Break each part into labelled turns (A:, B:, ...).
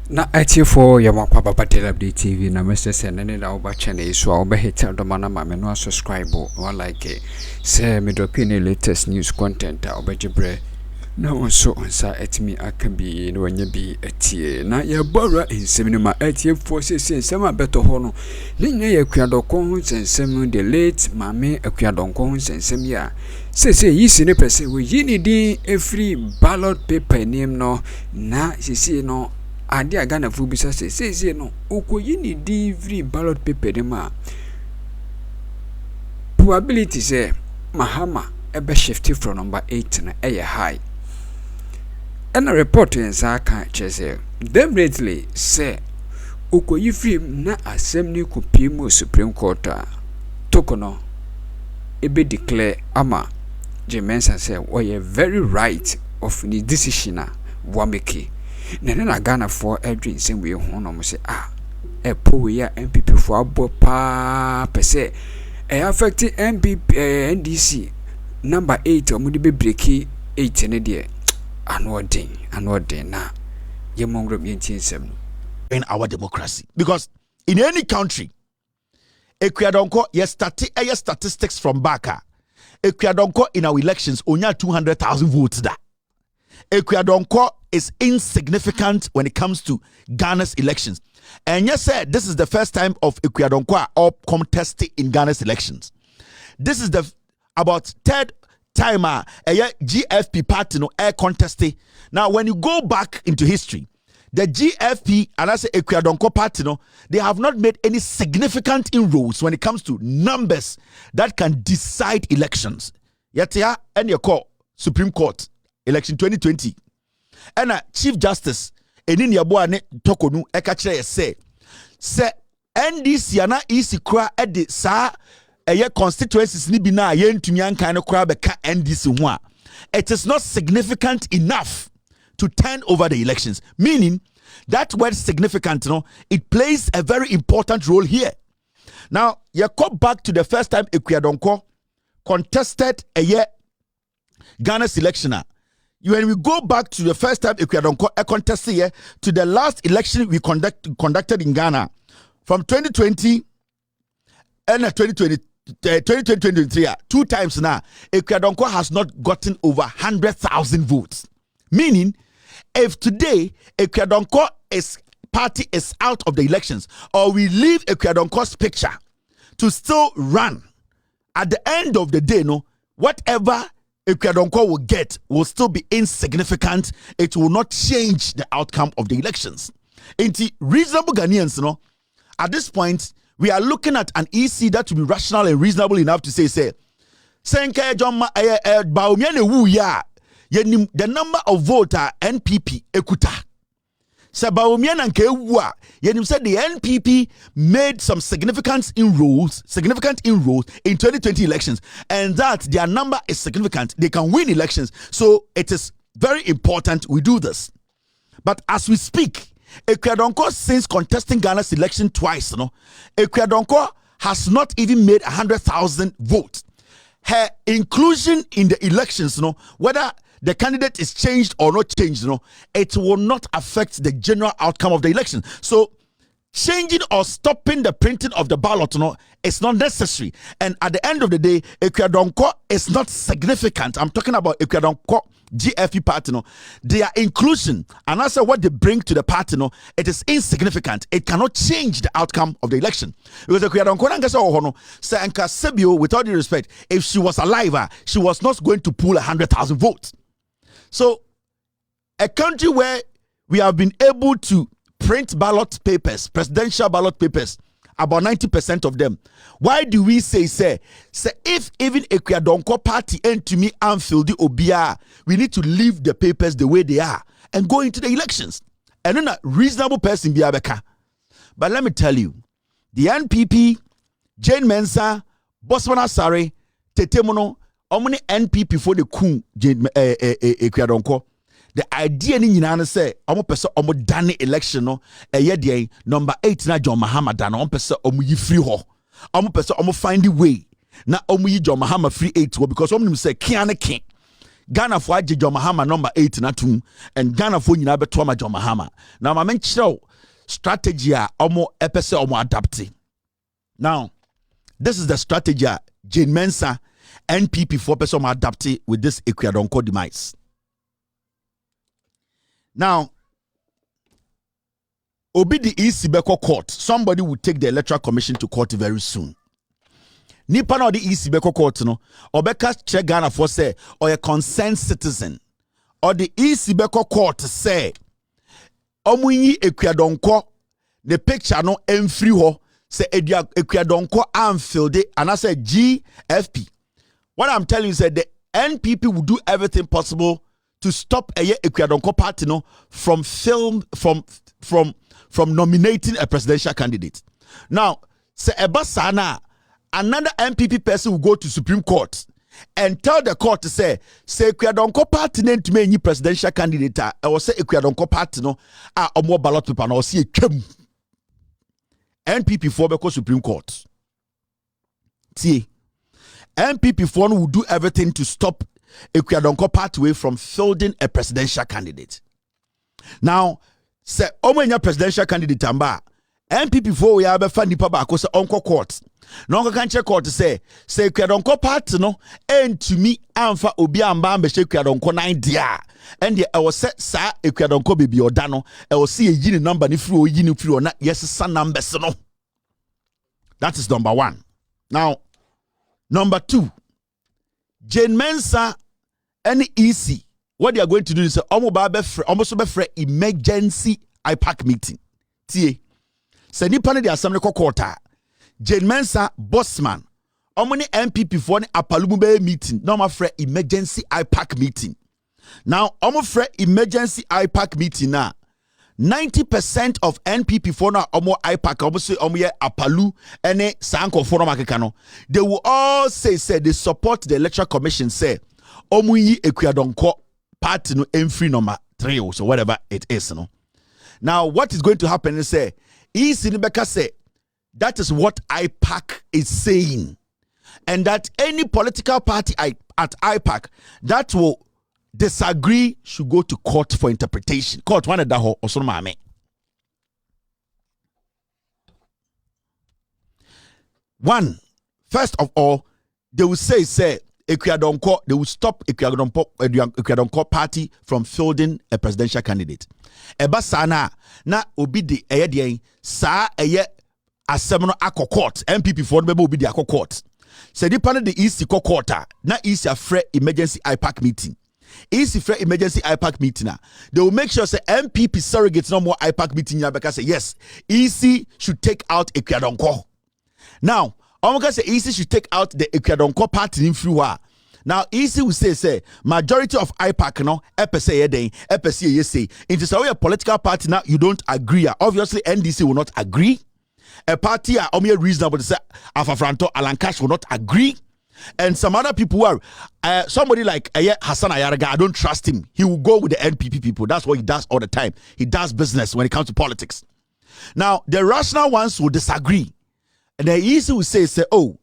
A: Na for your Papa Likee TV na Mr. Senene da oba channel so oba hit do mana ma me no subscribe or like it. Say me drop any latest news content oba jibre. Na wonso onsa etimi aka bi na wanya bi etie na ye bora ensem ni ma etie for se ensem abeto ho no ne nya ye akuadoko ho ensem the late mame akuadonko ho ensem ya se yisi ne pese we yini din every ballot paper name no na sisi no ade agana fu bisa se no okoyi ni din every ballot paper dem a probability say mahama ebe shift from number 8 na high. And a report in Zaka Chese definitely say Ukoyi film na assembly kupimo Supreme Court Torkornoo ebe declare ama Jemensa say we very right of the decision wameki na Ghana for every same way hono say po ya MPP for abo pa pese affect MPP NDC number 8 omudi be breaki 8 ne de anodin na yemongro bientinsem
B: in our democracy, because in any country Ekuadonko statistics from Baka Ekuadonko in our elections only 200,000 votes da. Ekuadonko is insignificant when it comes to Ghana's elections, and yes sir, this is the first time of Ekuadonko or contesting in Ghana's elections. This is the about third time a GFP party no air contesting. Now when you go back into history, the GFP and I say Ekuadonko party no, they have not made any significant inroads when it comes to numbers that can decide elections. Yet and your call Supreme Court election 2020 and Chief Justice Enin Yaboane Torkornoo ekachire say NDC ana isi kra edi sa constituencies ni bi na yentumi ankan no kra beka NDC ho a, it is not significant enough to turn over the elections, meaning that word significant, it plays a very important role here. Now you come back to the first time Ekuadonko contested Ghana's election. When we go back to the first time Ekuadonko contested here to the last election we conducted in Ghana from 2020 and 2023, two times now, Ekuadonko has not gotten over 100,000 votes. Meaning, if today Ekuadonko party is out of the elections, or we leave Ekuadonko's picture to still run, at the end of the day, whatever Ekuadonko will get will still be insignificant. It will not change the outcome of the elections. Into reasonable Ghanaians, at this point, we are looking at an EC that will be rational and reasonable enough to say, the number of voter NPP ekuta. Said the NPP made some significant inroads in 2020 elections, and that their number is significant. They can win elections, so it is very important we do this. But as we speak, Ekuadonko, since contesting Ghana's election twice, Ekuadonko has not even made 100,000 votes. Her inclusion in the elections, whether the candidate is changed or not changed, it will not affect the general outcome of the election. So changing or stopping the printing of the ballot, it's not necessary. And at the end of the day, Ekuadonko is not significant. I'm talking about Ekuadonko GFP party, their inclusion and also what they bring to the party, it is insignificant. It cannot change the outcome of the election. Because with all due respect, if she was alive, she was not going to pull 100,000 votes. So a country where we have been able to print ballot papers, presidential ballot papers, about 90% of them. Why do we say if even Ekuadonko party and to me Anfield the Obia, we need to leave the papers the way they are and go into the elections? And then a reasonable person be abeka. But let me tell you, the NPP, Jane Mensa, Bosman Sare, Tetemono, omni NPP for the coup Ekuadonko. The idea ni nyina say omo pese omo dane election no de number 8 na John Mahama dan omo pese omo yi free ho omo pese omo find the way na omo yi John Mahama free 8 because omo say kiane kin Ghana for John Mahama number 8 na tum and Ghana for nyina beto ma John Mahama. Now ma menkyerɛ strategy a omo epese omo adapt. Now this is the strategy Jane Mensah NPP for person adapt with this Akua Donkor demise. Now Obi the EC Beko court. Somebody will take the Electoral Commission to court very soon. Nipa na the EC Beko court no. Obeka check Ghana for say or a concerned citizen. Or the EC Beko court say Omunyi Akua Donkor the picture no emfri ho say Akua Donkor amfilled it and I say GFP. What I'm telling you is that the NPP will do everything possible to stop Akua Donkor party no from nominating a presidential candidate. Now, say Ebasana, another NPP person will go to Supreme Court and tell the court to say Akua Donkor party name to me presidential candidate. I will say Akua Donkor party no more ballot paper and I will see a kem. NPP for because Supreme Court. See, NPP for will do everything to stop Akua Donkor party from fielding a presidential candidate. Now, say omenya presidential candidate amba NPP for we have a nipa ba ko say onko court no onko kan che court say Akua Donkor party no to me amfa obi amba amba she Akua Donkor 9 dia and I was set sa Akua Donkor baby oda no I will see a yini number ni free o yini free na yes san numbers no. That is number 1. Now number 2, Jane Mensah and EC. What they are going to do is almost be emergency IPAC meeting. Tie. Se nipa ne the assembly quarter. Jane Mensah Bossman. Omoni NPP for ne apalumu be meeting. No ma fre emergency IPAC meeting. Now omo fre emergency IPAC meeting na 90% of NPP for na omo IPAC omo say omo ye apalu ene sanko for no makeka no. They will all say they support the Electoral Commission say omo yi Akua Donkor party no free number 3 or so whatever it is no. Now what is going to happen is say Sinibeka say that is what IPAC is saying, and that any political party at IPAC that will disagree should go to court for interpretation. Court one da ho osono maame. First of all, they will say Akua Donkor, they will stop Akua Donkor party from fielding a presidential candidate. Eba sana na obi de eye sa eye asem no akọ court. MPP for no obi de akọ court. Se di panel the EC court na EC afre emergency IPAC meeting. EC free emergency IPAC meeting. They will make sure say MPP surrogates no more IPAC meeting because say yes, EC should take out Akua Donkor. Now, Omoka say EC should take out the Akua Donkor party in free. Now EC will say majority of IPAC no epese yeden epese yesi. It is a political party now you don't agree. Obviously NDC will not agree. A party are reasonable to say Afafranto Alan Cash will not agree. And some other people who are somebody like Hassan Ayaraga, I don't trust him. He will go with the NPP people. That's what he does all the time. He does business when it comes to politics. Now the rational ones will disagree. And the EC will say, oh,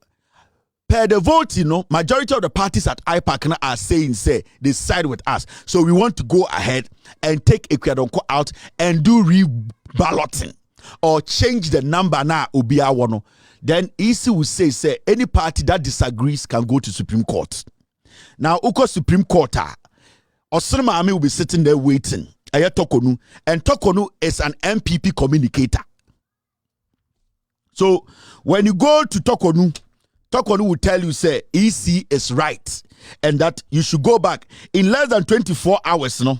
B: per the vote, majority of the parties at IPAC are saying, they side with us. So we want to go ahead and take Akua Donkor out and do re-balloting or change the number now, Ubia Wano. Then EC will say, any party that disagrees can go to Supreme Court. Now, Uko Supreme Court, Osama Ami will be sitting there waiting. Torkornoo, and Torkornoo is an MPP communicator. So when you go to Torkornoo will tell you, EC is right and that you should go back in less than 24 hours, no?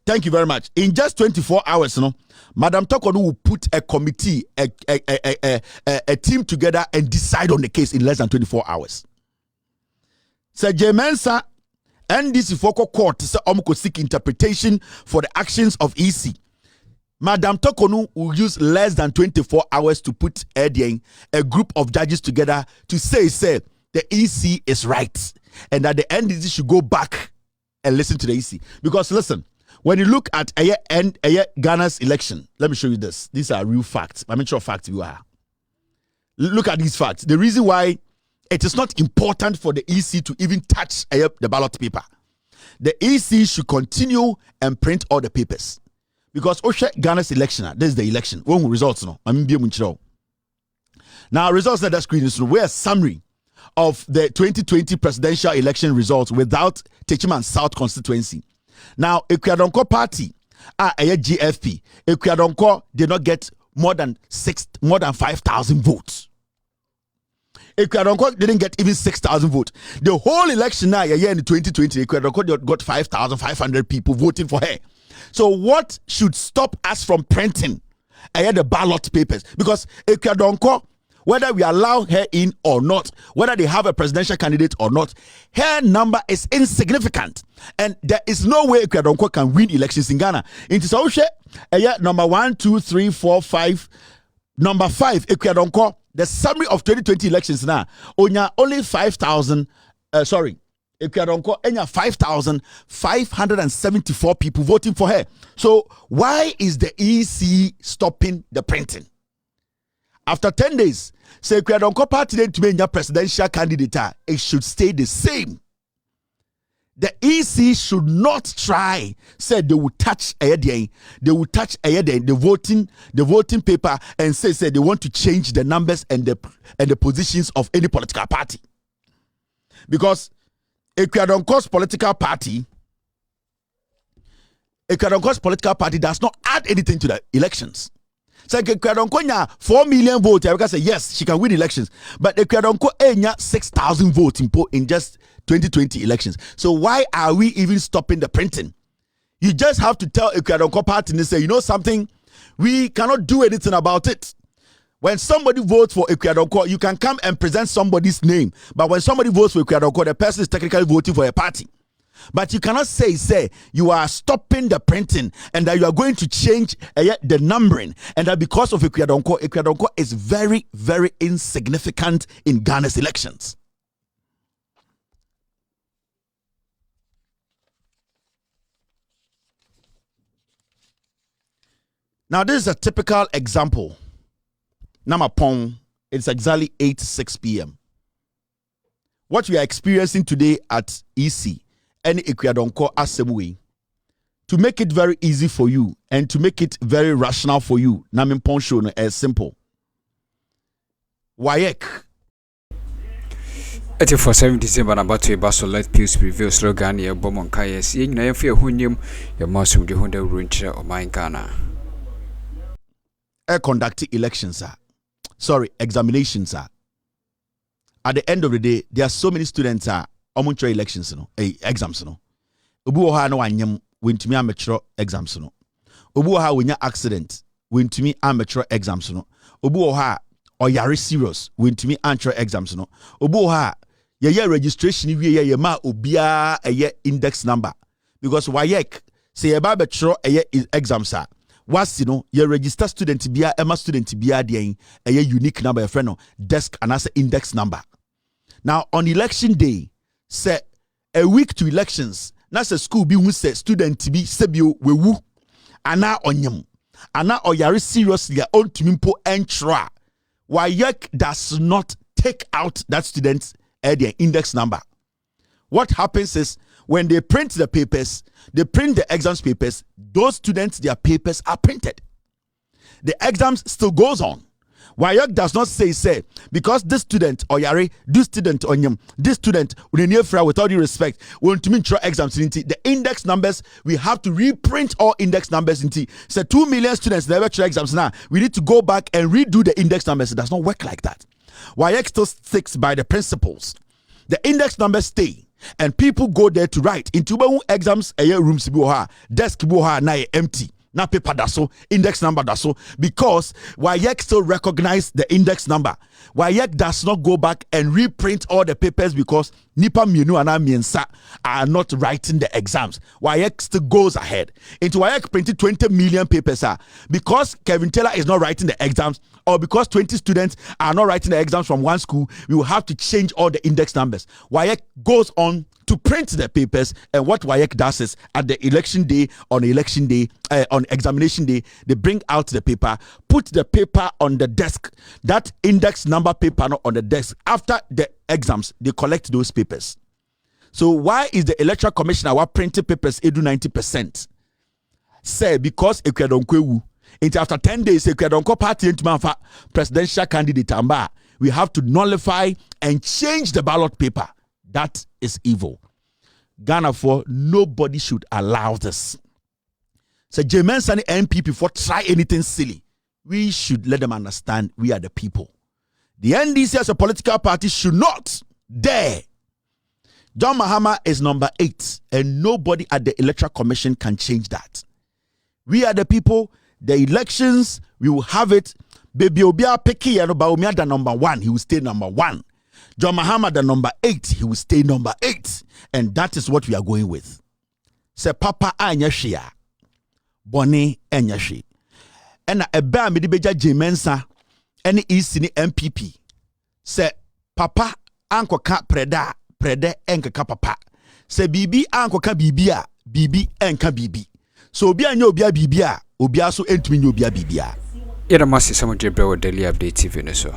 B: Thank you very much. In just 24 hours, Madam Torkornoo will put a committee, a team together and decide on the case in less than 24 hours. So Jane Mensah, NDC Focal Court, could seek interpretation for the actions of EC. Madam Torkornoo will use less than 24 hours to put a group of judges together to say the EC is right and that the NDC should go back and listen to the EC. Because listen, when you look at Ghana's election, let me show you this. These are real facts. I'm not sure facts you are. Look at these facts. The reason why it is not important for the EC to even touch the ballot paper. The EC should continue and print all the papers. Because Ghana's election, this is the election. When results no, now results that screen is where a summary of the 2020 presidential election results without Techiman South constituency. Now, Ekwadonko party, GFP, Ekwadonko did not get more than 5,000 votes. Ekwadonko didn't get even 6,000 votes. The whole election now, in 2020, Ekwadonko got 5,500 people voting for her. So what should stop us from printing the ballot papers? Because Ekwadonko, whether we allow her in or not, whether they have a presidential candidate or not, her number is insignificant. And there is no way Ekwadonko can win elections in Ghana. It is also number 1, 2, 3, 4, 5. Number 5, Ekwadonko, the summary of 2020 elections now, only 5,000, Ekwadonko, 5,574 people voting for her. So why is the EC stopping the printing? After 10 days, say Ekwadonko party to be a presidential candidate, it should stay the same. The EC should not try, say they will touch the voting paper and say they want to change the numbers and the positions of any political party. Because Ekwadonko's political party does not add anything to the elections. So Ekwadonko 4 million votes, I can say yes, she can win elections. But Ekwadonko 6,000 votes in just 2020 elections. So why are we even stopping the printing? You just have to tell Ekwadonko party and say, you know something, we cannot do anything about it. When somebody votes for Ekwadonko, you can come and present somebody's name. But when somebody votes for Ekwadonko, the person is technically voting for a party. But you cannot say you are stopping the printing and that you are going to change the numbering, and that because of Ekwadonko is very, very insignificant in Ghana's elections. Now, this is a typical example. Namapong, it's exactly 8:06 p.m. What we are experiencing today at EC and Ekwadonko Assembly, to make it very easy for you and to make it very rational for you, Namimpong show is simple. WAEC.
A: 84 December about to basso let peace prevail slogan ya bomon kayes yin na yefie hunyum ya masum de honda runche o my Ghana.
B: Conducting elections examinations at the end of the day there are so many students elections exams obu oha no anyam wentumi ametro exams obu oha wenya accident wentumi ametro exams obu oha oyare serious wentumi antro exams obu oha ye registration wie ye ma obia index number because WAEC say ye ba betro exams wasi no ye register student bia ema student bia de unique number friend no desk and as index number. Now on election day, say a week to elections, na say school bi hu say student bi sebio wewu ana onyem ana oyare seriously on tumimpo entra. WAEC does not take out that student's their index number. What happens is when they print the papers, they print the exams papers, those students, their papers are printed. The exams still goes on. WAEC does not say, because this student, Oyare, this student, Onyem, this student, with all due respect, want to mean exams, the index numbers, we have to reprint all index numbers. So 2 million students never try exams now. We need to go back and redo the index numbers. It does not work like that. WAEC still sticks by the principles. The index numbers stay. And people go there to write. Into exams, rooms desk na empty. Na paper daso, index number daso, because WAEC still recognize the index number. WAEC does not go back and reprint all the papers because Nipa Mienu and Miensa are not writing the exams. WAEC still goes ahead. Into WAEC printed 20 million papers because Kelvin Taylor is not writing the exams, or because 20 students are not writing the exams from one school, we will have to change all the index numbers. WAEC goes on to print the papers. And what WAEC does is at the election day, on examination day, they bring out the paper, put the paper on the desk, that index number paper on the desk. After the exams, they collect those papers. So why is the Electoral Commissioner our printing papers do 90%? Say because Ekwedonkwewu. After 10 days, Ekwedonkwe party into presidential candidate amba, we have to nullify and change the ballot paper. That is evil. Ghana for nobody should allow this. So James and MPP for try anything silly. We should let them understand we are the people. The NDC as a political party should not dare. John Mahama is number 8 and nobody at the Electoral Commission can change that. We are the people. The elections, we will have it. Baby Obia Peki Baumia the number 1, he will stay number 1. John Mahama the number 8, he will stay number 8. And that is what we are going with. Say Papa Anyashia. Bonnie Anyashi. And a bear medibeja Jimensa any East MPP. Say Papa Anko ka prede enka papa. Say Bibi Anko ka bibia, Bibi enka bibi. So Obia nyo obia bibia, obia so entumi nyo obia bibia.
A: Yera masi samo jebre wo Daily Update TV ne so.